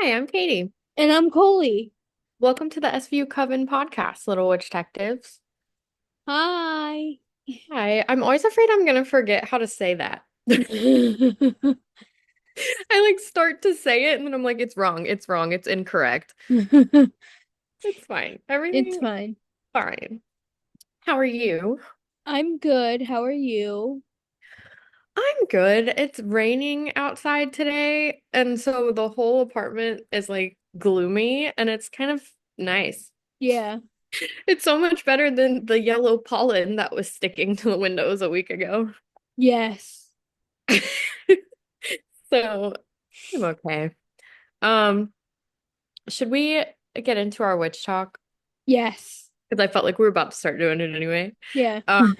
Hi, I'm Katie. And I'm Koli. Welcome to the SVU Coven podcast, Little Witch Detectives. Hi. Hi, I'm always afraid I'm gonna forget how to say that. I like start to say it and then I'm like, it's wrong, it's wrong, it's incorrect. It's fine. It's Everything fine. fine. How are you? I'm good. How are you? I'm good. It's raining outside today, and so the whole apartment is like gloomy and it's kind of nice. Yeah. It's so much better than the yellow pollen that was sticking to the windows a week ago. Yes. So I'm okay. Um, should we get into our witch talk? Yes. Because I felt like we were about to start doing it anyway. Yeah. Um,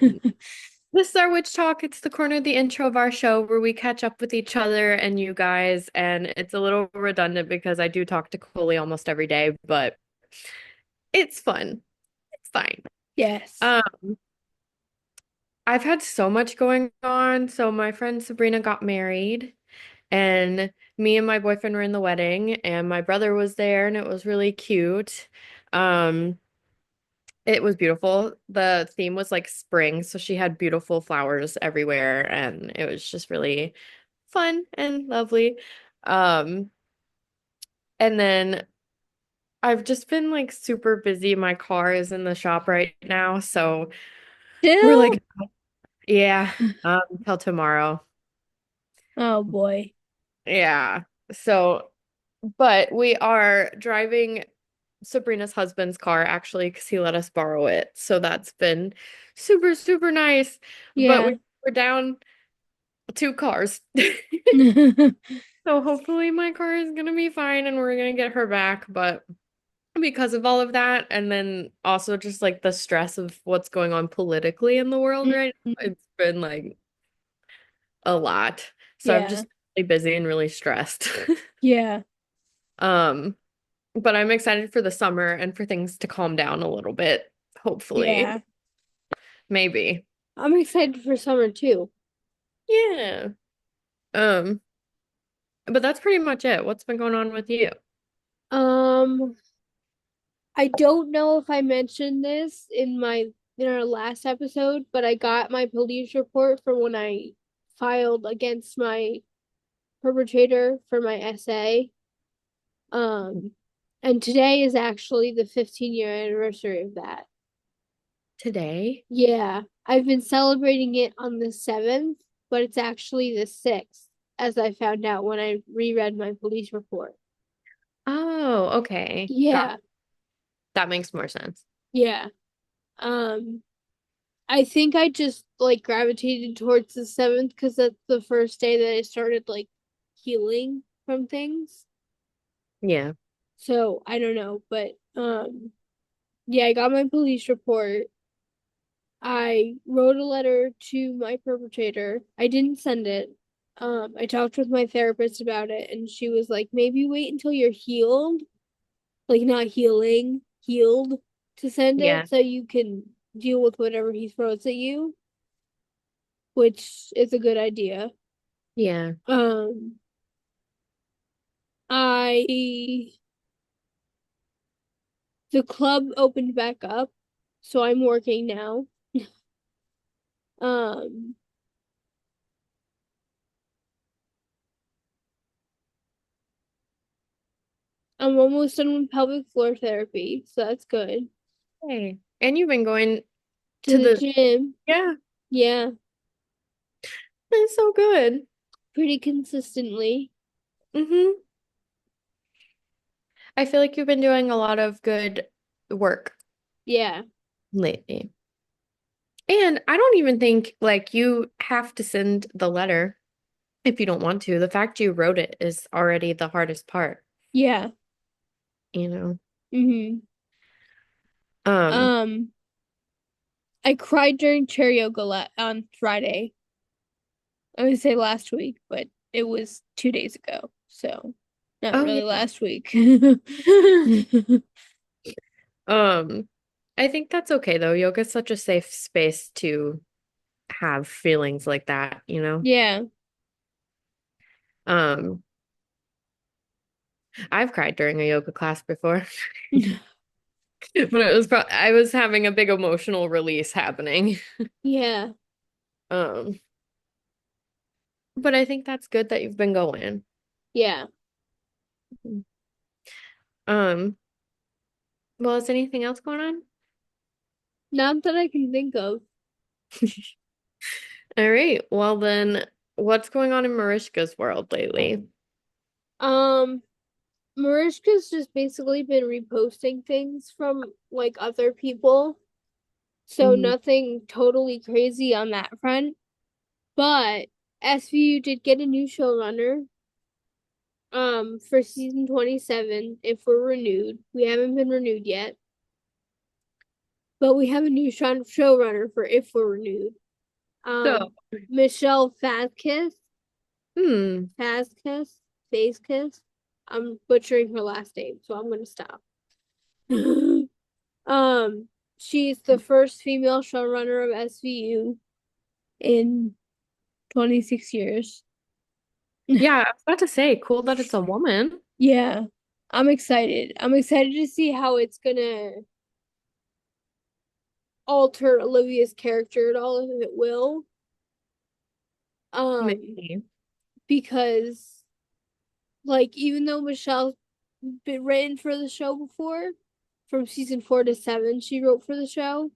this is our witch talk. It's the corner of the intro of our show where we catch up with each other and you guys, and it's a little redundant because I do talk to Coley almost every day, but it's fun. It's fine. Yes. Um, I've had so much going on. So my friend Sabrina got married. And me and my boyfriend were in the wedding, and my brother was there, and it was really cute. Um, it was beautiful. The theme was like spring, so she had beautiful flowers everywhere, and it was just really fun and lovely. Um, and then I've just been like super busy. My car is in the shop right now, so we're Still? like, yeah, until tomorrow. Oh boy. Yeah. So, but we are driving Sabrina's husband's car actually because he let us borrow it. So that's been super, super nice. But Yeah. we're down two cars. So hopefully my car is gonna be fine and we're gonna get her back. But because of all of that, and then also just like the stress of what's going on politically in the world right now, Mhm. it's been like a lot. So I'm Yeah. just really busy and really stressed. Yeah. Um, but I'm excited for the summer and for things to calm down a little bit, hopefully. Yeah. Maybe. I'm excited for summer too. Yeah. Um, but that's pretty much it. What's been going on with you? Um, I don't know if I mentioned this in our last episode, but I got my police report for when I filed against my perpetrator for my essay. Um, and today is actually the 15-year anniversary of that. Today? Yeah, I've been celebrating it on the 7th, but it's actually the 6th, as I found out when I reread my police report. Oh, okay. Got Yeah, that makes more sense. yeah. Um, I think I just like gravitated towards the 7th because that's the first day that I started like healing from things. Yeah. So I don't know, but yeah, I got my police report. I wrote a letter to my perpetrator. I didn't send it. I talked with my therapist about it, and she was like, maybe wait until you're healed, like not healing, healed to send Yeah. it so you can deal with whatever he throws at you, which is a good idea. Yeah. Um, I the club opened back up, so I'm working now. Um, I'm almost done with pelvic floor therapy, so that's good. Hey. And you've been going To to the the, gym. yeah, Yeah, that's so good. pretty consistently. Mm-hmm. I feel like you've been doing a lot of good work Yeah. lately. And I don't even think like you have to send the letter if you don't want to. The fact you wrote it is already the hardest part, Yeah. you know? Mm-hmm. Um, Um, I cried during chair yoga on Friday. I would say last week, but it was 2 days ago. So not oh really yeah. last week. Um, I think that's okay though. Yoga's such a safe space to have feelings like that. Yeah. Um, I've cried during a yoga class before, but I was having a big emotional release happening. Yeah, Um, but I think that's good that you've been going. yeah. Um, well, is anything else going on? Not that I can think of. All right. Well, then, what's going on in Marishka's world lately? Um, Mariska's just basically been reposting things from like other people. So Mhm. nothing totally crazy on that front. But SVU did get a new showrunner for season 27 if we're renewed. We haven't been renewed yet, but we have a new showrunner for if we're renewed. So, Michelle Fazkiss, hmm, Fazkiss, Fazkiss. I'm butchering her last name, so I'm gonna stop. um, she's the first female showrunner of SVU in 26 years. yeah, I was about to say, cool that it's a woman. Yeah, I'm excited. I'm excited to see how it's gonna alter Olivia's character at all, if it will. Um, Maybe. because like even though Michelle's been written for the show before, from season 4 to 7, she wrote for the show.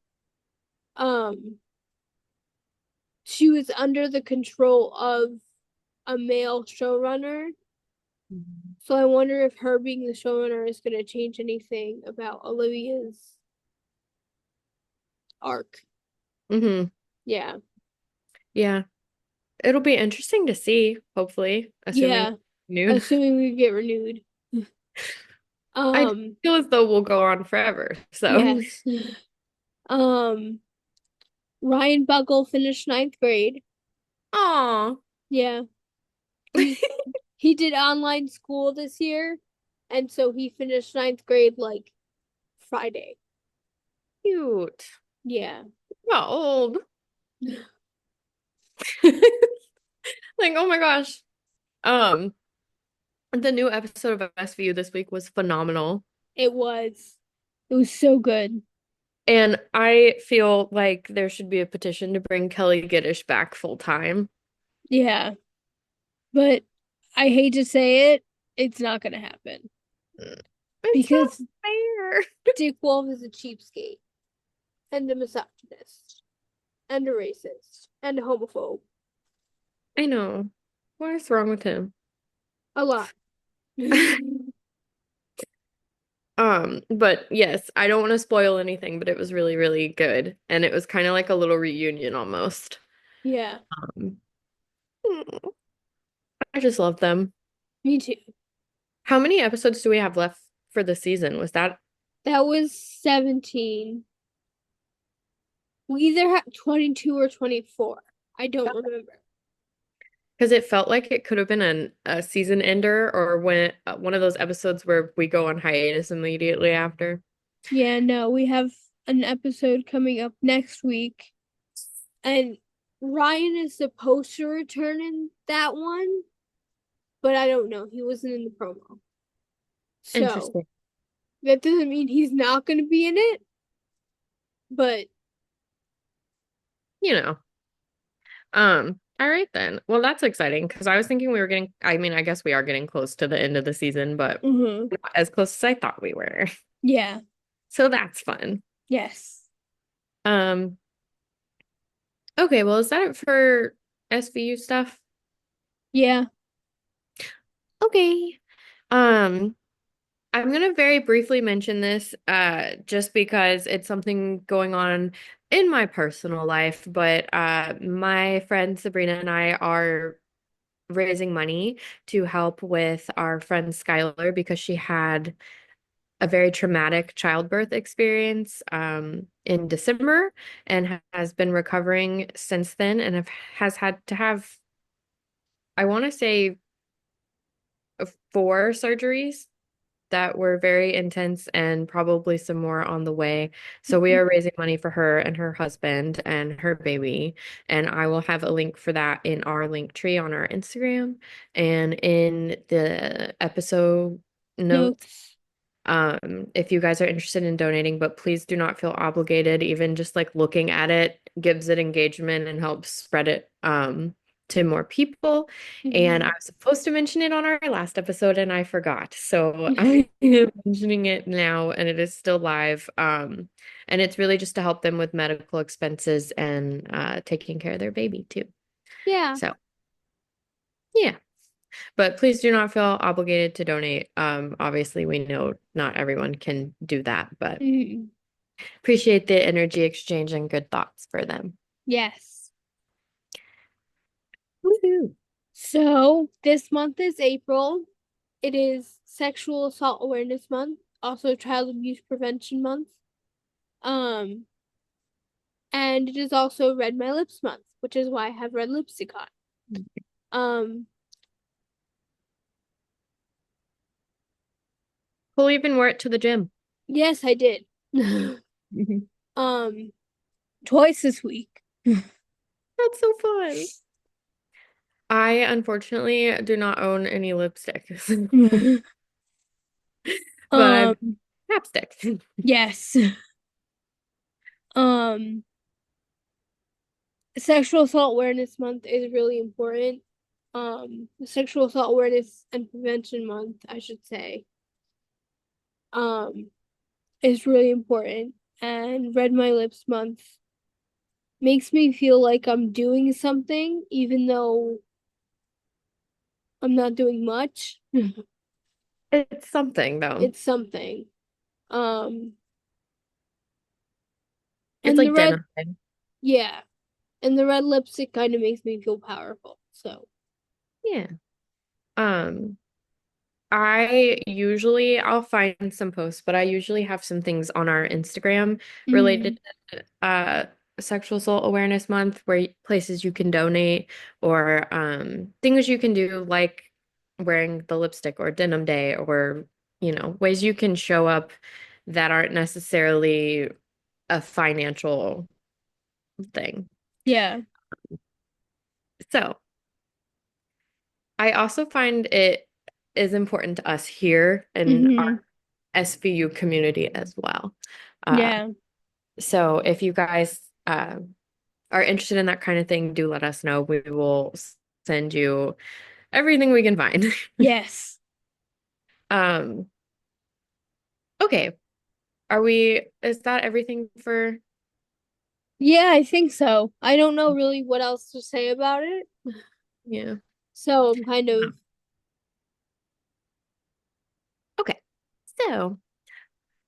Um, she was under the control of a male showrunner. Mhm. So I wonder if her being the showrunner is gonna change anything about Olivia's arc. Mm-hmm. Yeah. Yeah. It'll be interesting to see, hopefully, assuming Yeah. nude. Assuming we get renewed. I Um, feel as though we'll go on forever. So, yes. Um, Ryan Buckle finished ninth grade. aw, Yeah. He he did online school this year, and so he finished ninth grade like Friday. cute. Yeah. How old? Like, oh my gosh. Um, the new episode of SVU this week was phenomenal. It was. It was so good. And I feel like there should be a petition to bring Kelly Giddish back full time. Yeah. But I hate to say it, it's not gonna happen. Mm, it's not Because fair. Dick Wolf is a cheapskate and a misogynist and a racist and a homophobe. I know. What is wrong with him? A lot. But yes, I don't want to spoil anything, but it was really, really good. And it was kind of like a little reunion almost. Yeah. Um, I just love them. Me too. How many episodes do we have left for the season? Was that That was 17. We either had 22 or 24. I don't remember. because it felt like it could have been a season ender or when one of those episodes where we go on hiatus immediately after. Yeah, no, we have an episode coming up next week, and Ryan is supposed to return in that one, but I don't know. He wasn't in the promo. So Interesting. that doesn't mean he's not going to be in it, but You know. All right then. Well, that's exciting because I was thinking we were getting, I mean, I guess we are getting close to the end of the season, but mhm. not as close as I thought we were. Yeah, So that's fun. yes. Um, okay, well, is that it for SVU stuff? Yeah. Okay. Um, I'm gonna very briefly mention this, just because it's something going on in my personal life, but my friend Sabrina and I are raising money to help with our friend Skylar because she had a very traumatic childbirth experience in December and has been recovering since then and has had to have, I want to say, 4 surgeries that were very intense and probably some more on the way. So we are raising money for her and her husband and her baby. And I will have a link for that in our link tree on our Instagram and in the episode notes Notes. if you guys are interested in donating, but please do not feel obligated. Even just like looking at it gives it engagement and helps spread it to more people. And I Hmm. was supposed to mention it on our last episode and I forgot. So I am mentioning it now and it is still live. And it's really just to help them with medical expenses and taking care of their baby too. Yeah. So yeah. But please do not feel obligated to donate. Obviously, we know not everyone can do that, but Hmm. appreciate the energy exchange and good thoughts for them. Yes. Woohoo. So this month is April. It is Sexual Assault Awareness Month, also Child Abuse Prevention Month. Um, and it is also Red My Lips Month, which is why I have red lipstick on. Um, We'll even wear it to the gym. yes, I did. Mhm. um, Twice this week. That's so fun. I unfortunately do not own any lipstick, but I've um, chapstick. yes. Um, Sexual Assault Awareness Month is really important. Sexual Assault Awareness and Prevention Month, I should say, um, is really important. And Red My Lips Month makes me feel like I'm doing something, even though I'm not doing much. It's something though. It's something. Um, It's and the like red, denim. yeah, and the red lipstick kind of makes me feel powerful. So, Yeah. Um, I'll find some posts, but I usually have some things on our Instagram mm, related to Sexual Assault Awareness Month where places you can donate or things you can do like wearing the lipstick or denim day or ways you can show up that aren't necessarily a financial thing. yeah. So, I also find it is important to us here in our Hmm. SVU community as well. Uh, Yeah. so if you guys are interested in that kind of thing, do let us know. We will send you everything we can find. Yes. Um, okay. Is that everything for, Yeah, I think so. I don't know really what else to say about it. yeah. So I'm kind of, Okay. So,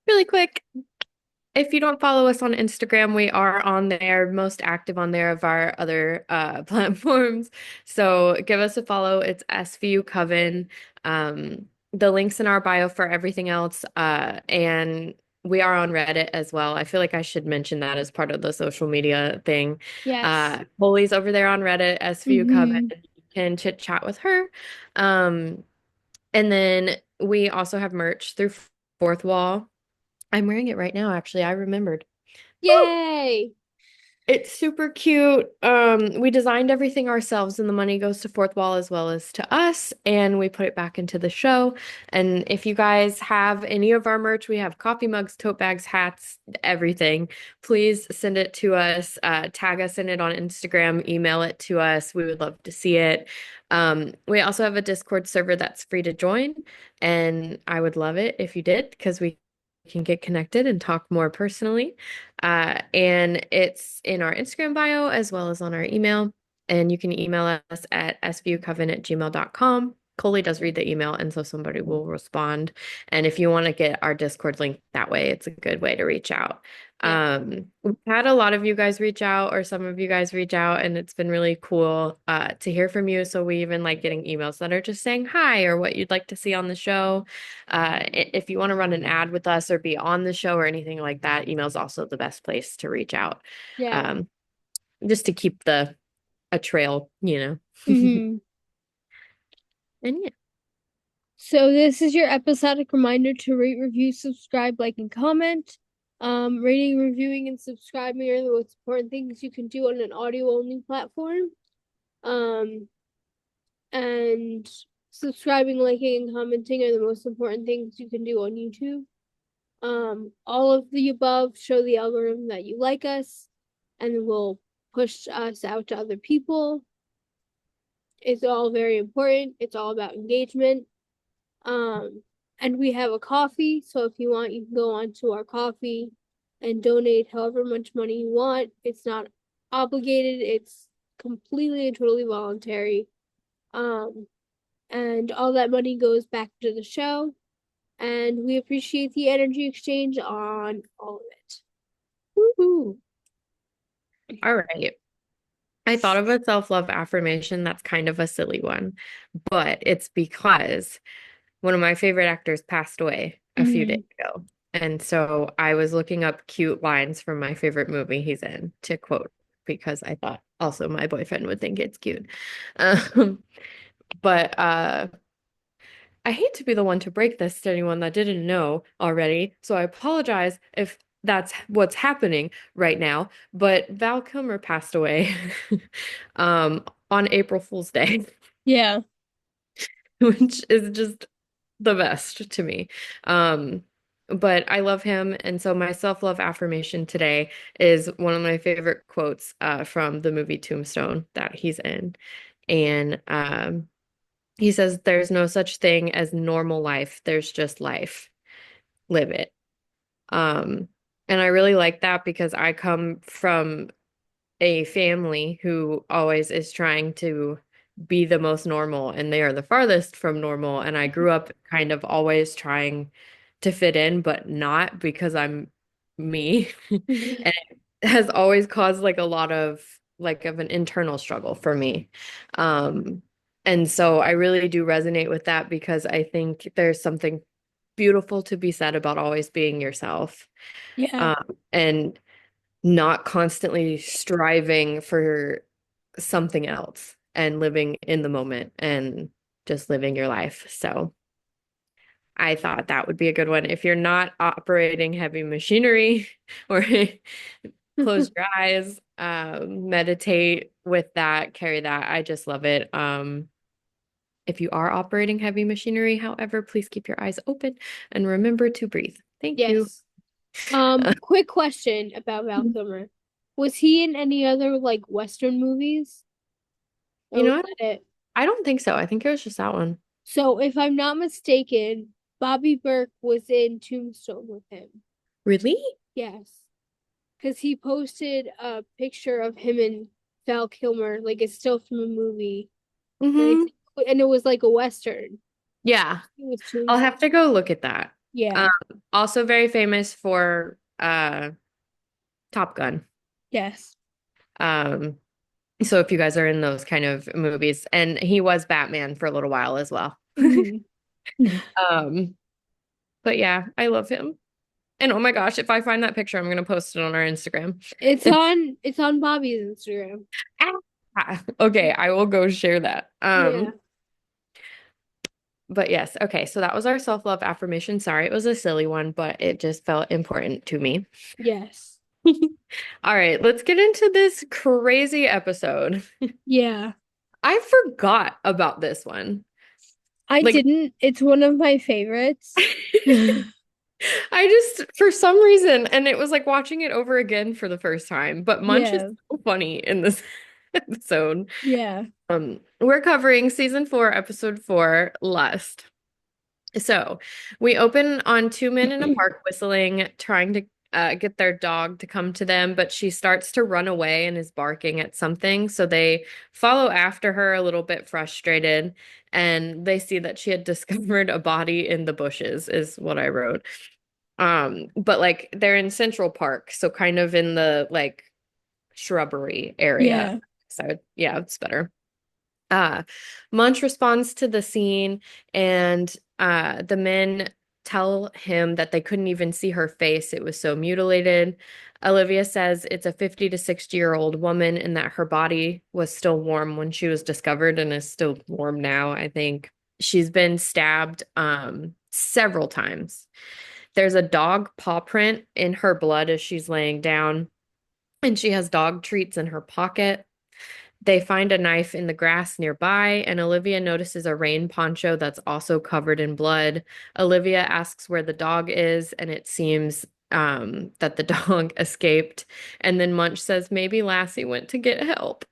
really quick, if you don't follow us on Instagram, we are on there, most active on there of our other platforms. So give us a follow. It's SVU Coven. The link's in our bio for everything else. And we are on Reddit as well. I feel like I should mention that as part of the social media thing. yes. Holly's over there on Reddit, SVU Coven. Hmm. You can chit chat with her. Um, and then we also have merch through Fourth Wall. I'm wearing it right now, actually. I remembered. Woo! Yay. It's super cute. We designed everything ourselves, and the money goes to Fourth Wall as well as to us, and we put it back into the show. And if you guys have any of our merch, we have coffee mugs, tote bags, hats, everything. Please send it to us, tag us in it on Instagram, email it to us. We would love to see it. We also have a Discord server that's free to join, and I would love it if you did because we can get connected and talk more personally. And it's in our Instagram bio as well as on our email. And you can email us at svucoven@gmail.com. Koli does read the email, and so somebody will respond. And if you want to get our Discord link that way, it's a good way to reach out. Yeah. We've had a lot of you guys reach out, or some of you guys reach out, and it's been really cool to hear from you. So we even like getting emails that are just saying hi or what you'd like to see on the show. If you want to run an ad with us or be on the show or anything like that, email is also the best place to reach out. Yeah. Um, just to keep the a trail. Hmm. And yeah, So this is your episodic reminder to rate, review, subscribe, like, and comment. Rating, reviewing, and subscribing are the most important things you can do on an audio only platform. Um, and Subscribing, liking, and commenting are the most important things you can do on YouTube. All of the above show the algorithm that you like us and will push us out to other people. It's all very important. It's all about engagement. Um, and we have a coffee, so if you want, you can go onto our coffee and donate however much money you want. It's not obligated, it's completely and totally voluntary. Um, and all that money goes back to the show. And we appreciate the energy exchange on all of it. Woohoo! All right. I thought of a self-love affirmation that's kind of a silly one, but it's because one of my favorite actors passed away a few days Mm-hmm. ago. And so I was looking up cute lines from my favorite movie he's in to quote because I thought also my boyfriend would think it's cute. Um, but I hate to be the one to break this to anyone that didn't know already, so I apologize if that's what's happening right now. But Val Kilmer passed away on April Fool's Day, Yeah. which is just the best to me. Um, but I love him, and so my self-love affirmation today is one of my favorite quotes from the movie Tombstone that he's in. And he says, "There's no such thing as normal life. There's just life. Live it." Um, and I really like that because I come from a family who always is trying to be the most normal, and they are the farthest from normal. And I grew up kind of always trying to fit in, but not because I'm me. Mm-hmm. And it has always caused like a lot of an internal struggle for me. Um, and so I really do resonate with that because I think there's something beautiful to be said about always being yourself, Yeah. and not constantly striving for something else and living in the moment and just living your life. So I thought that would be a good one. If you're not operating heavy machinery or close your eyes, meditate with that, carry that. I just love it. If you are operating heavy machinery, however, please keep your eyes open and remember to breathe. Thank you. Yes. Quick question about Val Kilmer. Was he in any other like Western movies? You Or was know what? that it? I don't think so. I think it was just that one. So if I'm not mistaken, Bobby Burke was in Tombstone with him. Really? Yes. Because he posted a picture of him and Val Kilmer, like it's still from a movie. And I Mm-hmm. think and it was like a Western. Yeah. It was I'll Tombstone. have to go look at that. Yeah. Um, Also very famous for Top Gun. Yes. Um, so if you guys are in those kind of movies, and he was Batman for a little while as well. Hmm. Um, but yeah, I love him. And oh my gosh, if I find that picture, I'm gonna post it on our Instagram. It's It's on Bobby's Instagram. okay, I will go share that. Yeah. But yes, okay, so that was our self-love affirmation. Sorry, it was a silly one, but it just felt important to me. Yes. All right, let's get into this crazy episode. Yeah. I forgot about this one. I Like, didn't. It's one of my favorites. I just, for some reason, and it was like watching it over again for the first time, but Munch is Yeah. so funny in this episode. Yeah. We're covering season 4, episode 4, Lust. So we open on two men in a park whistling, trying to get their dog to come to them, but she starts to run away and is barking at something. So they follow after her a little bit frustrated, and they see that she had discovered a body in the bushes, is what I wrote. But like they're in Central Park, so kind of in the like shrubbery area. Yeah. So yeah, it's better. Uh, Munch responds to the scene, and the men tell him that they couldn't even see her face. It was so mutilated. Olivia says it's a 50 to 60-year-old woman and that her body was still warm when she was discovered and is still warm now, I think. She's been stabbed several times. There's a dog paw print in her blood as she's laying down, and she has dog treats in her pocket. They find a knife in the grass nearby, and Olivia notices a rain poncho that's also covered in blood. Olivia asks where the dog is, and it seems that the dog escaped. And then Munch says maybe Lassie went to get help.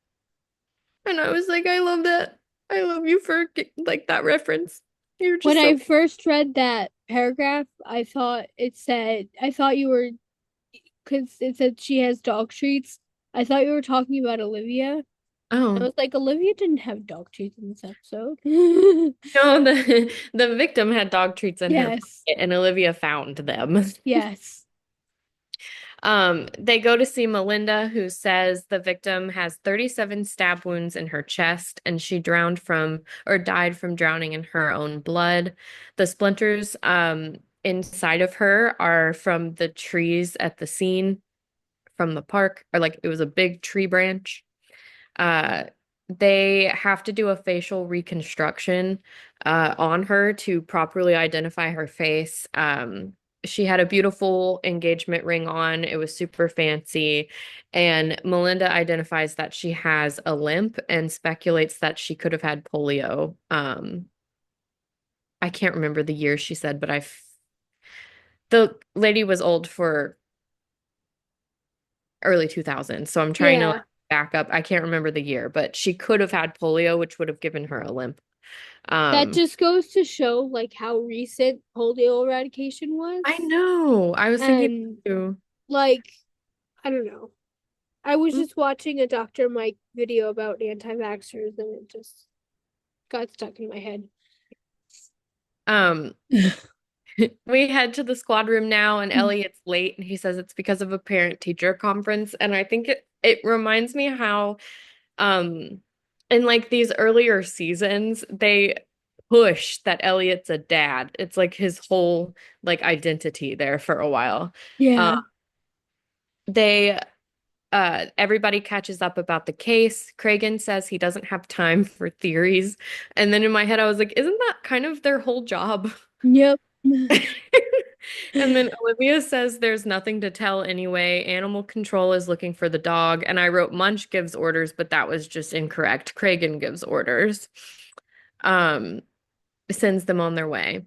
And I was like, I love that. I love you for like that reference. You're When just I so. first read that paragraph, I thought you were, because it said she has dog treats. I thought you were talking about Olivia. I Oh, was like, Olivia didn't have dog treats in this episode. no, the victim had dog treats in her Yes, pocket, and Olivia found them. yes, They go to see Melinda, who says the victim has 37 stab wounds in her chest and she drowned from or died from drowning in her own blood. The splinters inside of her are from the trees at the scene from the park, or like it was a big tree branch. Uh, they have to do a facial reconstruction on her to properly identify her face. She had a beautiful engagement ring on. It was super fancy. And Melinda identifies that she has a limp and speculates that she could have had polio. I can't remember the year she said, but the lady was old for early 2000s. So I'm trying to like yeah. back up. I can't remember the year, but she could have had polio, which would have given her a limp. That Um, just goes to show like how recent polio eradication I was. know. I was thinking And too. like, I don't know. I was Mm. just watching a Dr. Mike video about anti-vaxxers and it just got stuck in my head. Um, we head to the squad room now, and Elliot's late, and he says it's because of a parent-teacher conference. And I think it reminds me how in like these earlier seasons, they push that Elliot's a dad. It's like his whole like identity there for a while. Uh, Yeah. they everybody catches up about the case. Kragen says he doesn't have time for theories. And then in my head, I was like, isn't that kind of their whole job? Yep. And then Olivia says there's nothing to tell anyway. Animal control is looking for the dog. And I wrote Munch gives orders, but that was just incorrect. Kragen gives orders, um, sends them on their way.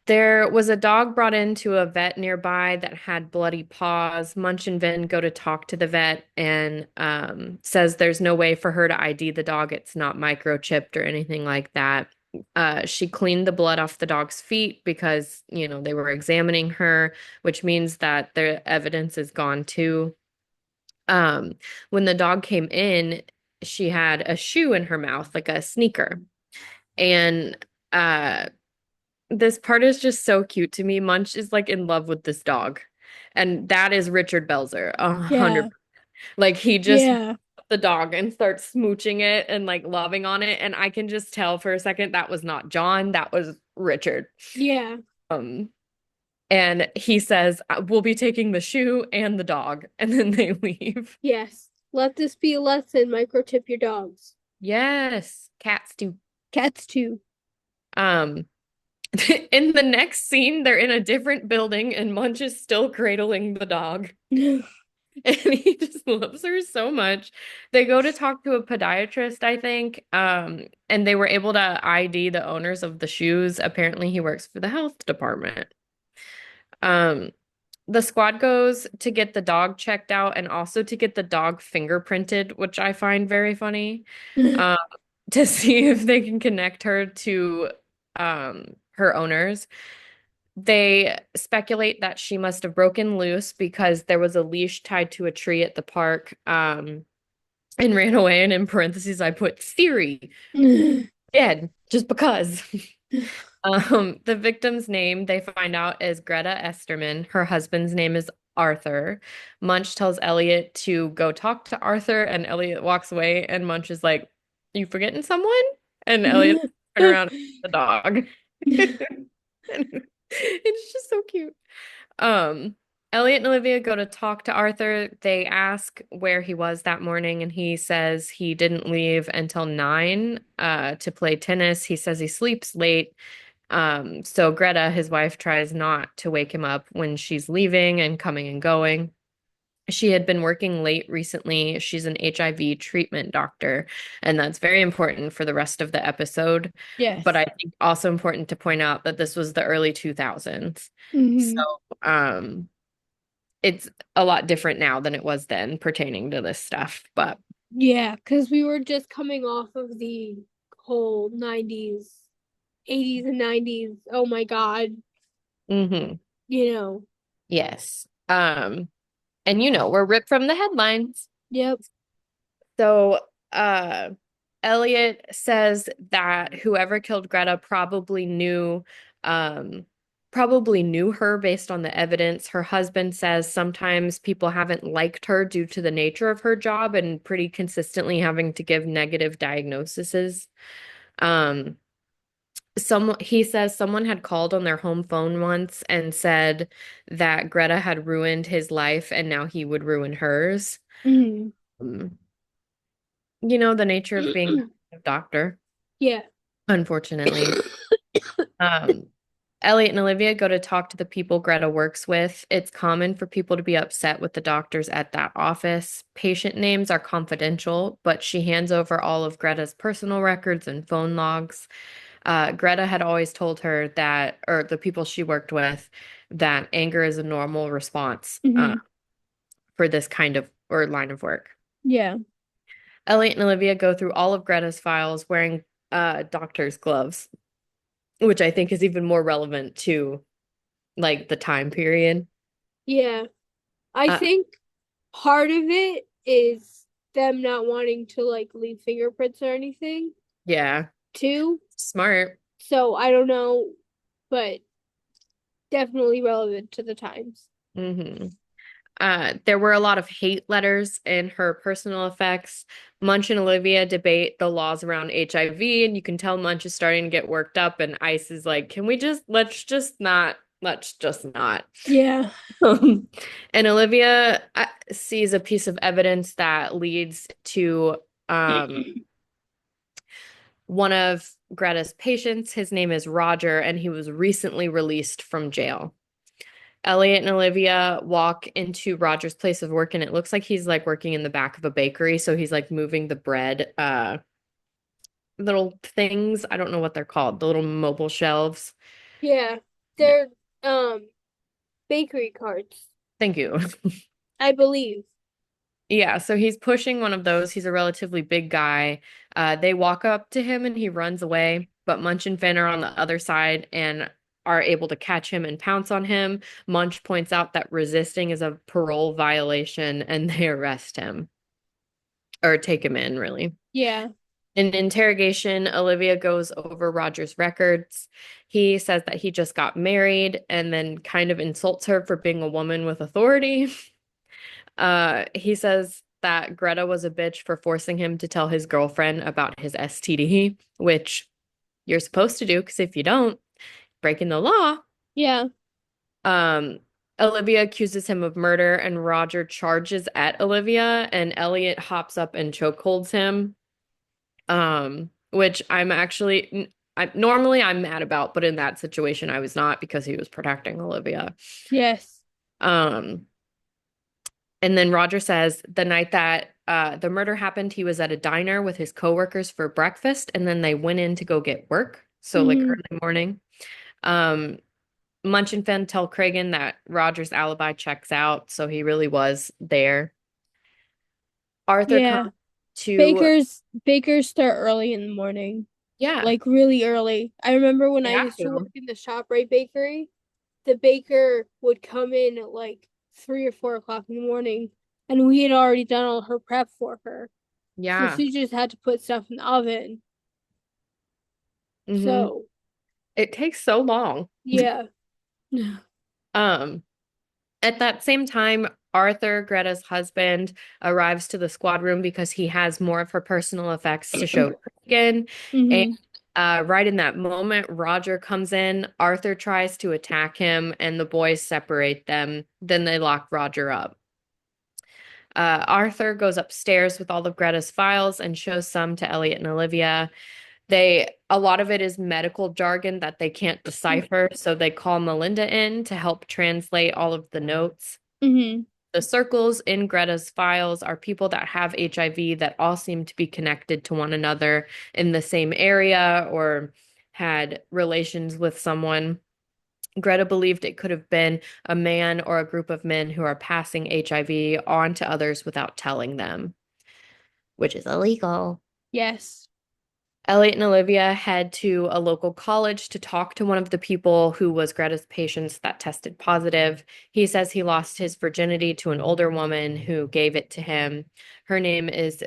There was a dog brought into a vet nearby that had bloody paws. Munch and Vin go to talk to the vet and says there's no way for her to ID the dog. It's not microchipped or anything like that. She cleaned the blood off the dog's feet because, they were examining her, which means that the evidence is gone too. Um, when the dog came in, she had a shoe in her mouth, like a sneaker. And uh this part is just so cute to me. Munch is like in love with this dog. And that is Richard Belzer, 100. Yeah. Like he just Yeah. the dog and starts smooching it and like loving on it. And I can just tell for a second that was not John, that was Richard. Yeah. Um, and he says, we'll be taking the shoe and the dog. And then they leave. Yes. Let this be a lesson. Microchip your dogs. Yes, cats do. Cats too. Um, in the next scene, they're in a different building and Munch is still cradling the dog. And he just loves her so much. They go to talk to a podiatrist, I think, and they were able to ID the owners of the shoes. Apparently, he works for the health department. Um, the squad goes to get the dog checked out and also to get the dog fingerprinted, which I find very funny, um, to see if they can connect her to her owners. They speculate that she must have broken loose because there was a leash tied to a tree at the park, and ran away. And in parentheses, I put theory, dead, just because. The victim's name they find out is Greta Esterman. Her husband's name is Arthur. Munch tells Elliot to go talk to Arthur, and Elliot walks away, and Munch is like, "You forgetting someone?" And Elliot turn around the dog. It's just so cute. Um, Elliot and Olivia go to talk to Arthur. They ask where he was that morning, and he says he didn't leave until 9 to play tennis. He says he sleeps late. So Greta, his wife, tries not to wake him up when she's leaving and coming and going. She had been working late recently. She's an HIV treatment doctor, and that's very important for the rest of the episode. But Yes. I think also important to point out that this was the early 2000s. So, Hmm. um, it's a lot different now than it was then pertaining to this stuff. But Yeah, because we were just coming off of the whole 90s, 80s and 90s. Oh my God, mhm, you know. yes. And we're ripped from the headlines. Yep. So, uh, Elliot says that whoever killed Greta um, probably knew her based on the evidence. Her husband says sometimes people haven't liked her due to the nature of her job and pretty consistently having to give negative diagnoses. Um, he says someone had called on their home phone once and said that Greta had ruined his life and now he would ruin hers. Hmm. Um, the nature of being a doctor, Yeah. unfortunately. Um, Elliot and Olivia go to talk to the people Greta works with. It's common for people to be upset with the doctors at that office. Patient names are confidential, but she hands over all of Greta's personal records and phone logs. Greta had always told her that, or the people she worked with, that anger is a normal response Hmm. for this kind of or line of work. Yeah. Elliot and Olivia go through all of Greta's files wearing doctor's gloves, which I think is even more relevant to like the time period. Yeah. I Uh, think part of it is them not wanting to like leave fingerprints or anything yeah, too. smart. So I don't know, but definitely relevant to the times. Hmm. There were a lot of hate letters in her personal effects. Munch and Olivia debate the laws around HIV, and you can tell Munch is starting to get worked up, and Ice is like, "Can we let's just not." Yeah. Um, and Olivia sees a piece of evidence that leads to um, one of Greta's patients. His name is Roger, and he was recently released from jail. Elliot and Olivia walk into Roger's place of work, and it looks like he's like working in the back of a bakery. So he's like moving the bread, little things. I don't know what they're called, the little mobile shelves. Yeah. They're um bakery carts, Thank you. I believe. Yeah, so he's pushing one of those. He's a relatively big guy. They walk up to him and he runs away, but Munch and Finn are on the other side and are able to catch him and pounce on him. Munch points out that resisting is a parole violation and they arrest him or take him in, really. Yeah. In interrogation, Olivia goes over Roger's records. He says that he just got married and then kind of insults her for being a woman with authority. He says that Greta was a bitch for forcing him to tell his girlfriend about his STD, which you're supposed to do because if you don't, breaking the law. Yeah. Um, Olivia accuses him of murder, and Roger charges at Olivia, and Elliot hops up and chokeholds him. Which I'm actually normally I'm mad about, but in that situation I was not because he was protecting Olivia. Yes. Um, And then Roger says the night that the murder happened, he was at a diner with his coworkers for breakfast, and then they went in to go get work. So like Hmm. early morning. Um, Munch and Fenn tell Cragen that Roger's alibi checks out, so he really was there. Arthur comes Yeah. to, Bakers start early in the morning, yeah, like really early. I remember when they I have used to work to. in the ShopRite bakery, the baker would come in at like 3 or 4 o'clock in the morning, and we had already done all her prep for her. So Yeah. she just had to put stuff in the oven. Hmm. So It takes so long. yeah. Um, At that same time, Arthur, Greta's husband, arrives to the squad room because he has more of her personal effects to show Kristen. And Hmm. right in that moment, Roger comes in. Arthur tries to attack him, and the boys separate them. Then they lock Roger up. Arthur goes upstairs with all of Greta's files and shows some to Elliot and Olivia. A lot of it is medical jargon that they can't decipher, so they call Melinda in to help translate all of the notes. Hmm. The circles in Greta's files are people that have HIV that all seem to be connected to one another in the same area or had relations with someone. Greta believed it could have been a man or a group of men who are passing HIV on to others without telling them, which is illegal. Yes. Elliot and Olivia head to a local college to talk to one of the people who was Greta's patients that tested positive. He says he lost his virginity to an older woman who gave it to him. Her name is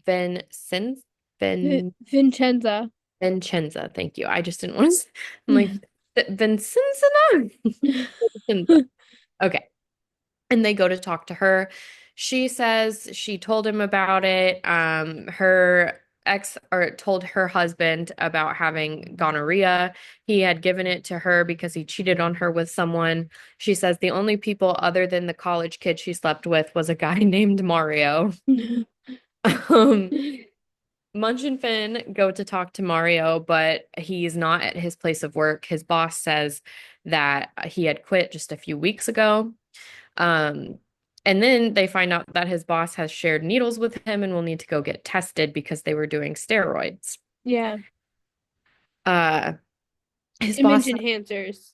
Vincent Vincenza. Vincenza. Thank you. I just didn't want to. I'm like Vincenza. Vincenza. Okay. And they go to talk to her. She says she told him about it. Her ex or told her husband about having gonorrhea. He had given it to her because he cheated on her with someone. She says the only people other than the college kid she slept with was a guy named Mario. Um, Munch and Finn go to talk to Mario, but he's not at his place of work. His boss says that he had quit just a few weeks ago. Um, and then they find out that his boss has shared needles with him and will need to go get tested because they were doing steroids. Yeah. Uh, his Image boss, enhancers.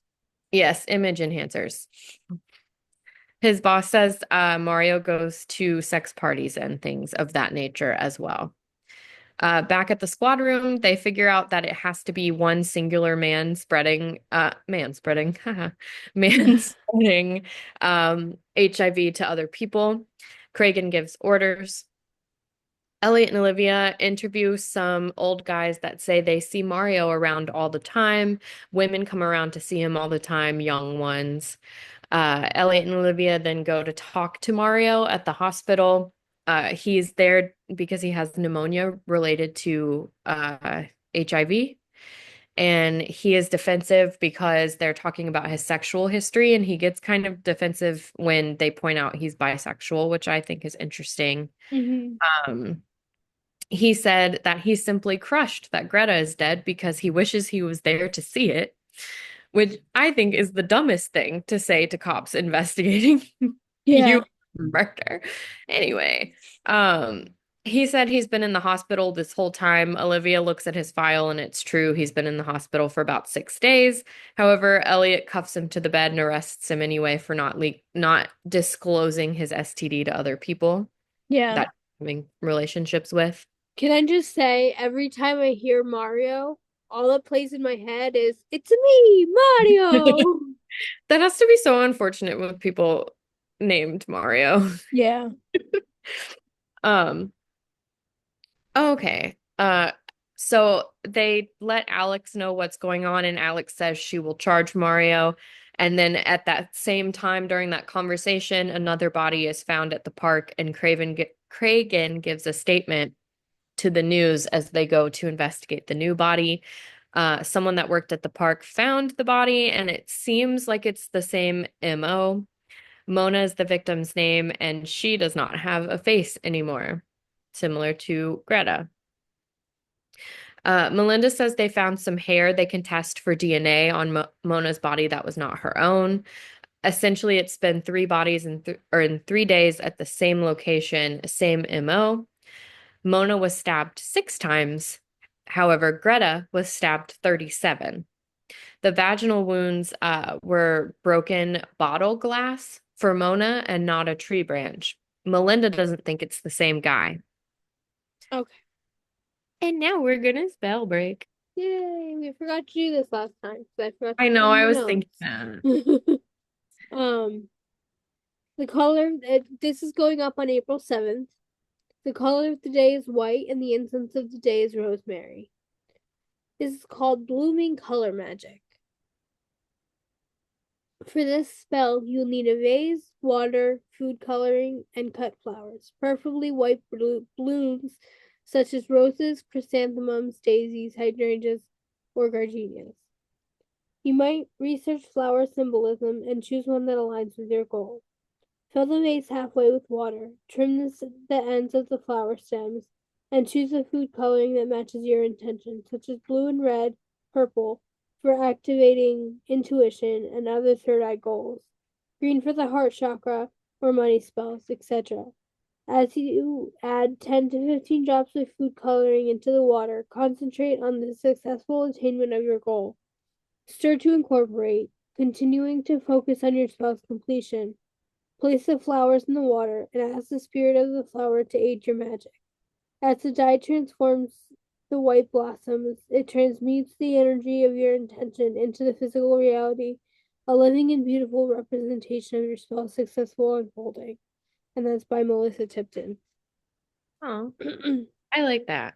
yes, image enhancers. His boss says Mario goes to sex parties and things of that nature as well. Back at the squad room, they figure out that it has to be one singular man spreading, man spreading HIV to other people. Kragan gives orders. Elliot and Olivia interview some old guys that say they see Mario around all the time. Women come around to see him all the time, young ones. Elliot and Olivia then go to talk to Mario at the hospital. He's there because he has pneumonia related to HIV. And he is defensive because they're talking about his sexual history, and he gets kind of defensive when they point out he's bisexual, which I think is interesting. Hmm. Um, he said that he's simply crushed that Greta is dead because he wishes he was there to see it, which I think is the dumbest thing to say to cops investigating you Yeah. murder. Anyway, um, he said he's been in the hospital this whole time. Olivia looks at his file and it's true. He's been in the hospital for about 6 days. However, Elliot cuffs him to the bed and arrests him anyway for not disclosing his STD to other people Yeah. that he's having relationships with. Can I just say, every time I hear Mario, all that plays in my head is, it's me, Mario. That has to be so unfortunate with people named Mario. Yeah. Um, okay. So they let Alex know what's going on, and Alex says she will charge Mario. And then at that same time during that conversation, another body is found at the park, and Kragan gives a statement to the news as they go to investigate the new body. Someone that worked at the park found the body, and it seems like it's the same MO. Mona is the victim's name, and she does not have a face anymore, similar to Greta. Melinda says they found some hair they can test for DNA on Mona's body that was not her own. Essentially, it's been three bodies in 3 days at the same location, same MO. Mona was stabbed 6 times. However, Greta was stabbed 37. The vaginal wounds were broken bottle glass for Mona and not a tree branch. Melinda doesn't think it's the same guy. Okay. And now we're gonna spell break. Yay. We forgot to do this last time because I forgot to I put know, in I the was thinking notes. that. um, the color, this is going up on April 7th. The color of the day is white and the incense of the day is rosemary. This is called blooming color magic. For this spell, you'll need a vase, water, food coloring, and cut flowers, preferably white blooms such as roses, chrysanthemums, daisies, hydrangeas, or gardenias. You might research flower symbolism and choose one that aligns with your goal. Fill the vase halfway with water, trim the ends of the flower stems, and choose a food coloring that matches your intention, such as blue and red, purple, for activating intuition and other third eye goals, green for the heart chakra, or money spells, etc. As you add 10 to 15 drops of food coloring into the water, concentrate on the successful attainment of your goal. Stir to incorporate, continuing to focus on your spell's completion. Place the flowers in the water and ask the spirit of the flower to aid your magic. As the dye transforms the white blossoms, it transmutes the energy of your intention into the physical reality, a living and beautiful representation of your spell's successful unfolding. And that's by Melissa Tipton. Oh, I like that.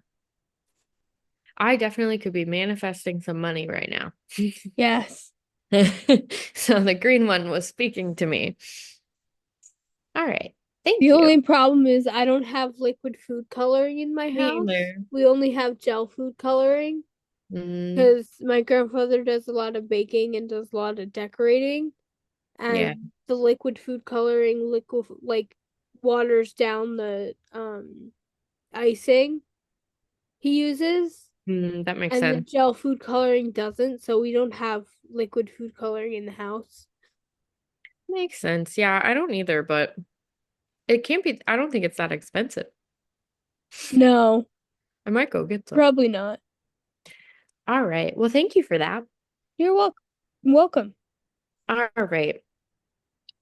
I definitely could be manifesting some money right now. Yes. So the green one was speaking to me. All right. The Thank you. only problem is I don't have liquid food coloring in my Me house. either. We only have gel food coloring Mm, because my grandfather does a lot of baking and does a lot of decorating, yeah. and the liquid food coloring liquid like waters down the icing he uses, That makes and the sense. gel food coloring doesn't, so we don't have liquid food coloring in the house. Makes sense. Yeah, I don't either, but it can't be, I don't think it's that expensive. No, I might go get some. probably not. All right. Well, thank you for that. You're welcome. Welcome. All right.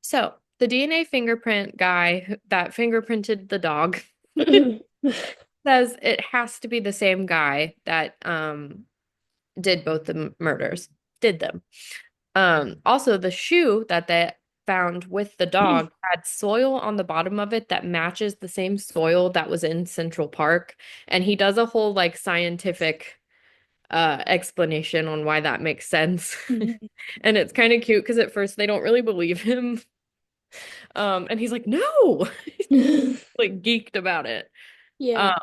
So the DNA fingerprint guy that fingerprinted the dog says it has to be the same guy that did both the murders, did them. Also the shoe that they found with the dog had soil on the bottom of it that matches the same soil that was in Central Park. And he does a whole like scientific explanation on why that makes sense. And it's kind of cute because at first they don't really believe him. And he's like, no, like geeked about it. Yeah.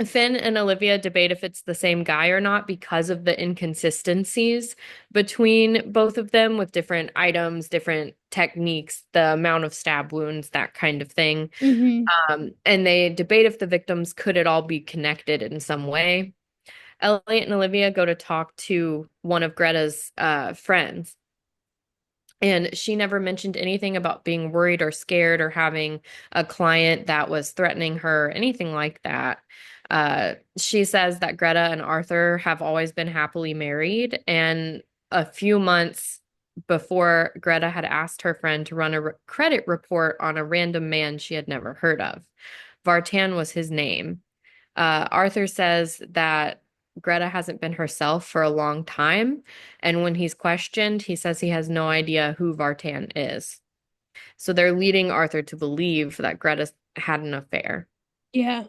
Um, Finn and Olivia debate if it's the same guy or not because of the inconsistencies between both of them with different items, different techniques, the amount of stab wounds, that kind of thing. Hmm. And they debate if the victims could it all be connected in some way. Elliot and Olivia go to talk to one of Greta's friends. And she never mentioned anything about being worried or scared or having a client that was threatening her, anything like that. She says that Greta and Arthur have always been happily married. And a few months before, Greta had asked her friend to run a credit report on a random man she had never heard of. Vartan was his name. Arthur says that Greta hasn't been herself for a long time. And when he's questioned, he says he has no idea who Vartan is. So they're leading Arthur to believe that Greta had an affair. Yeah.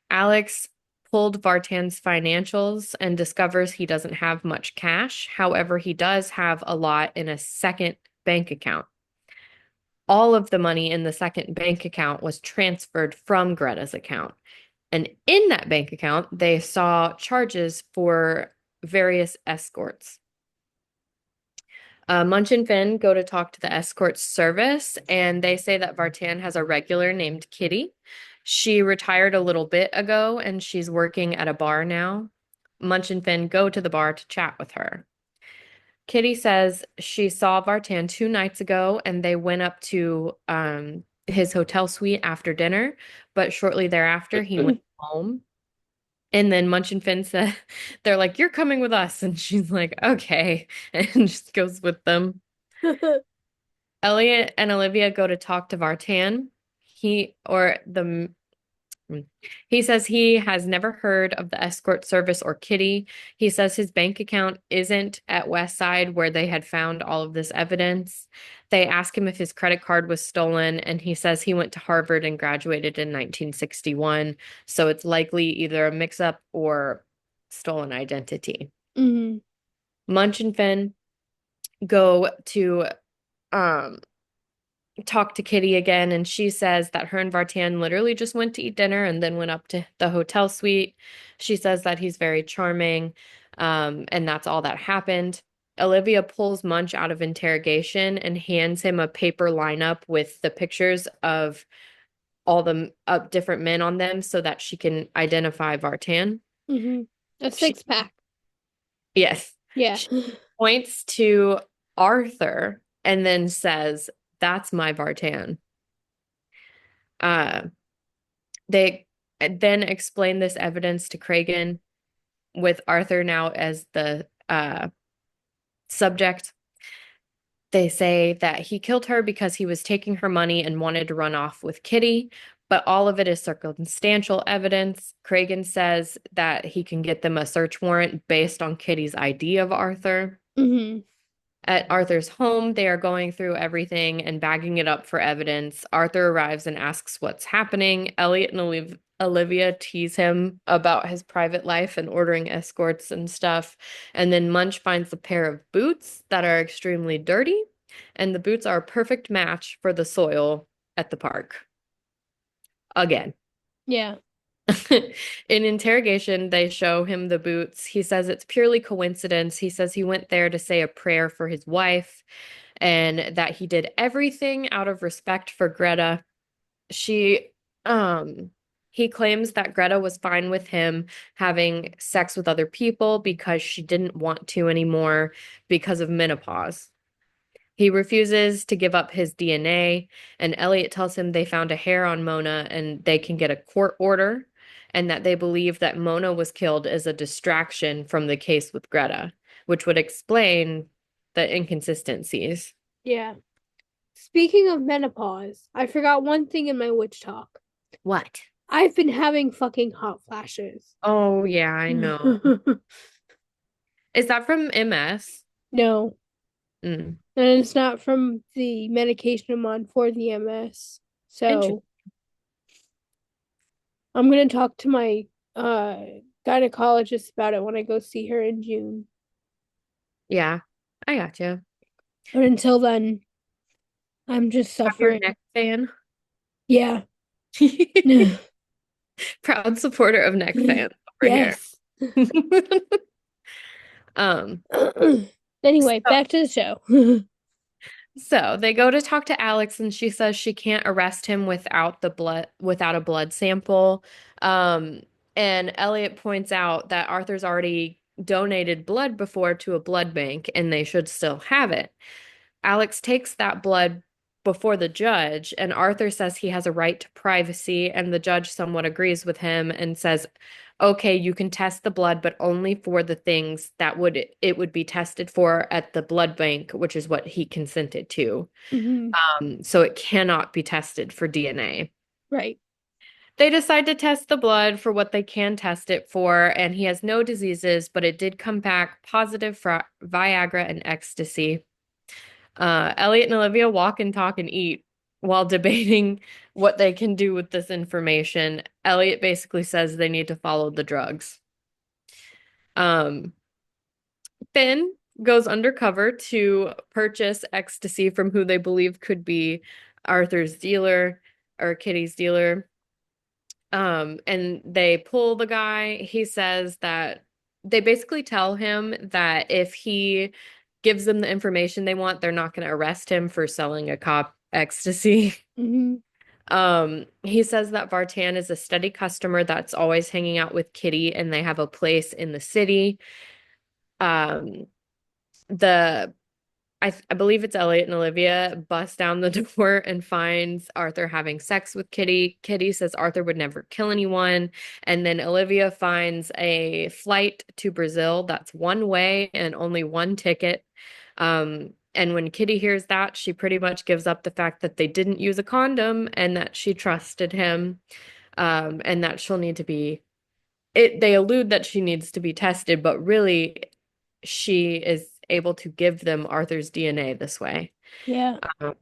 Alex pulled Vartan's financials and discovers he doesn't have much cash. However, he does have a lot in a second bank account. All of the money in the second bank account was transferred from Greta's account. And in that bank account, they saw charges for various escorts. Munch and Finn go to talk to the escort service, and they say that Vartan has a regular named Kitty. She retired a little bit ago, and she's working at a bar now. Munch and Finn go to the bar to chat with her. Kitty says she saw Vartan 2 nights ago, and they went up to his hotel suite after dinner, but shortly thereafter, he went home. And then Munch and Finn said, they're like, you're coming with us. And she's like, okay. And just goes with them. Elliot and Olivia go to talk to Vartan. He or the he says he has never heard of the escort service or Kitty. He says his bank account isn't at West Side where they had found all of this evidence. They ask him if his credit card was stolen, and he says he went to Harvard and graduated in 1961. So it's likely either a mix-up or stolen identity. Hmm. Munch and Finn go to um talk to Kitty again, and she says that her and Vartan literally just went to eat dinner and then went up to the hotel suite. She says that he's very charming, and that's all that happened. Olivia pulls Munch out of interrogation and hands him a paper lineup with the pictures of all the different men on them so that she can identify Vartan. Hmm. A She, 6 pack. yes, Yeah. she points to Arthur and then says That's my Vartan. Uh, they then explain this evidence to Kragan with Arthur now as the subject. They say that he killed her because he was taking her money and wanted to run off with Kitty, but all of it is circumstantial evidence. Kragan says that he can get them a search warrant based on Kitty's ID of Arthur. Mm-hmm. At Arthur's home, they are going through everything and bagging it up for evidence. Arthur arrives and asks what's happening. Elliot and Olivia tease him about his private life and ordering escorts and stuff. And then Munch finds a pair of boots that are extremely dirty, and the boots are a perfect match for the soil at the park. Again. Yeah. In interrogation, they show him the boots. He says it's purely coincidence. He says he went there to say a prayer for his wife and that he did everything out of respect for Greta. She, um, he claims that Greta was fine with him having sex with other people because she didn't want to anymore because of menopause. He refuses to give up his DNA, and Elliot tells him they found a hair on Mona and they can get a court order, and that they believe that Mona was killed as a distraction from the case with Greta, which would explain the inconsistencies. Yeah. Speaking of menopause, I forgot one thing in my witch talk. What? I've been having fucking hot flashes. Oh, yeah, I know. Is that from MS? No, Mm, and it's not from the medication I'm on for the MS. interesting. So I'm gonna talk to my uh gynecologist about it when I go see her in June. Yeah, I got you. But until then, I'm just Have your suffering. neck fan. Yeah. Proud supporter of neck fans over here. Yes. Um, Anyway, so back to the show. So they go to talk to Alex, and she says she can't arrest him without a blood sample. Um, and Elliot points out that Arthur's already donated blood before to a blood bank, and they should still have it. Alex takes that blood before the judge, and Arthur says he has a right to privacy, and the judge somewhat agrees with him and says, "Okay, you can test the blood, but only for the things that would be tested for at the blood bank, which is what he consented to. Hmm. So it cannot be tested for DNA." Right. They decide to test the blood for what they can test it for, and he has no diseases, but it did come back positive for Viagra and ecstasy. Elliot and Olivia walk and talk and eat while debating what they can do with this information. Elliot basically says they need to follow the drugs. Um, Finn goes undercover to purchase ecstasy from who they believe could be Arthur's dealer or Kitty's dealer. And they pull the guy. He says that they basically tell him that if he gives them the information they want, they're not going to arrest him for selling a cop ecstasy. Hmm. He says that Vartan is a steady customer that's always hanging out with Kitty and they have a place in the city. Um, the I believe it's Elliot and Olivia bust down the door and finds Arthur having sex with Kitty. Kitty says Arthur would never kill anyone. And then Olivia finds a flight to Brazil that's one way and only one ticket. And when Kitty hears that, she pretty much gives up the fact that they didn't use a condom and that she trusted him, and that she'll need to be they allude that she needs to be tested, but really she is able to give them Arthur's DNA this way. Yeah. Um,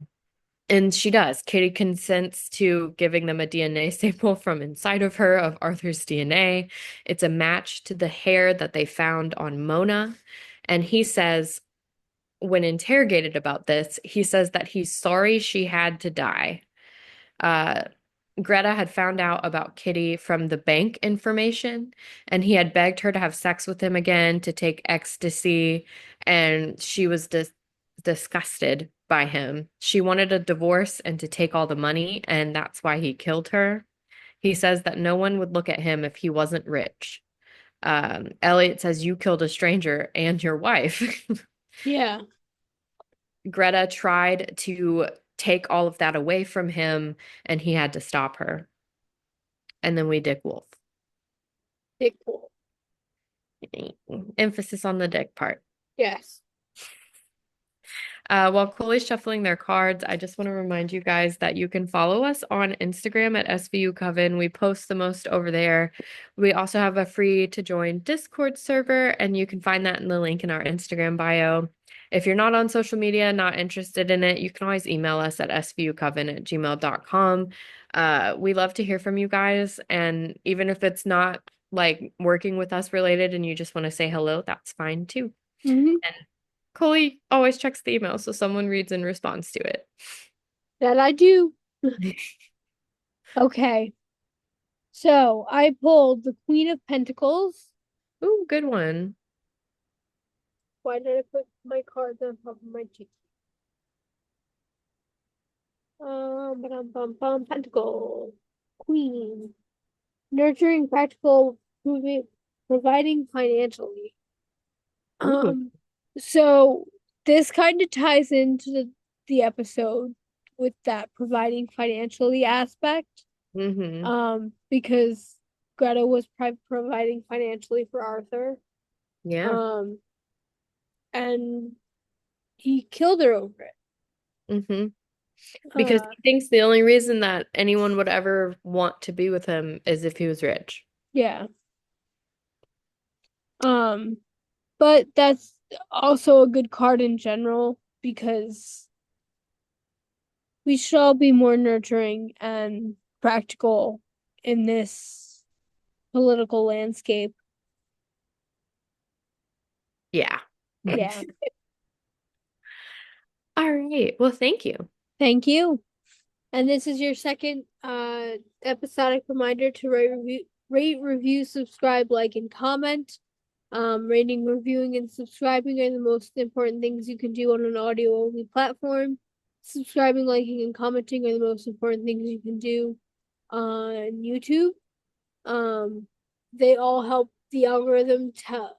and she does. Kitty consents to giving them a DNA sample from inside of her of Arthur's DNA. It's a match to the hair that they found on Mona. And he says, when interrogated about this, he says that he's sorry she had to die. Uh, Greta had found out about Kitty from the bank information, and he had begged her to have sex with him again to take ecstasy, and she was disgusted by him. She wanted a divorce and to take all the money, and that's why he killed her. He says that no one would look at him if he wasn't rich. Elliot says, "You killed a stranger and your wife." Yeah. Greta tried to take all of that away from him, and he had to stop her. And then we dick wolf. Dick pool. Emphasis on the dick part. Yes. While Chloe's shuffling their cards, I just want to remind you guys that you can follow us on Instagram at SVU Coven. We post the most over there. We also have a free to join Discord server, and you can find that in the link in our Instagram bio. If you're not on social media, not interested in it, you can always email us at svucoven@gmail.com. We love to hear from you guys, and even if it's not like working with us related and you just want to say hello, that's fine too. Hmm. And Koli always checks the email, so someone reads and responds to it. That I do. Okay. So I pulled the Queen of Pentacles. Ooh, good one. Why did I put my cards on top of my cheek? Pentacle. Queen. Nurturing, practical, providing financially. Ooh. Um, so this kind of ties into the episode with that providing financially aspect. Mm-hmm. Because Greta was providing financially for Arthur. Yeah. Um, and he killed her over it. Mm-hmm. Because Uh, he thinks the only reason that anyone would ever want to be with him is if he was rich. yeah. Um, but that's also a good card in general because we should all be more nurturing and practical in this political landscape. Yeah. Yeah. All right. Well, thank you. Thank you. And this is your second episodic reminder to rate, review, subscribe, like, and comment. Rating, reviewing, and subscribing are the most important things you can do on an audio only platform. Subscribing, liking, and commenting are the most important things you can do on YouTube. Um, they all help the algorithm tell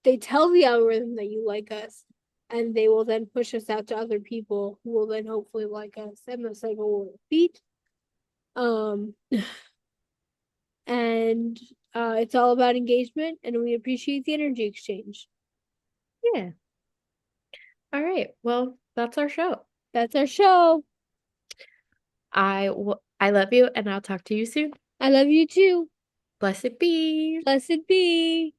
they tell the algorithm that you like us, and they will then push us out to other people who will then hopefully like us, and the cycle will repeat. Um, and it's all about engagement, and we appreciate the energy exchange. Yeah. All right. Well, that's our show. That's our show. I love you, and I'll talk to you soon. I love you too. Blessed be. Blessed be.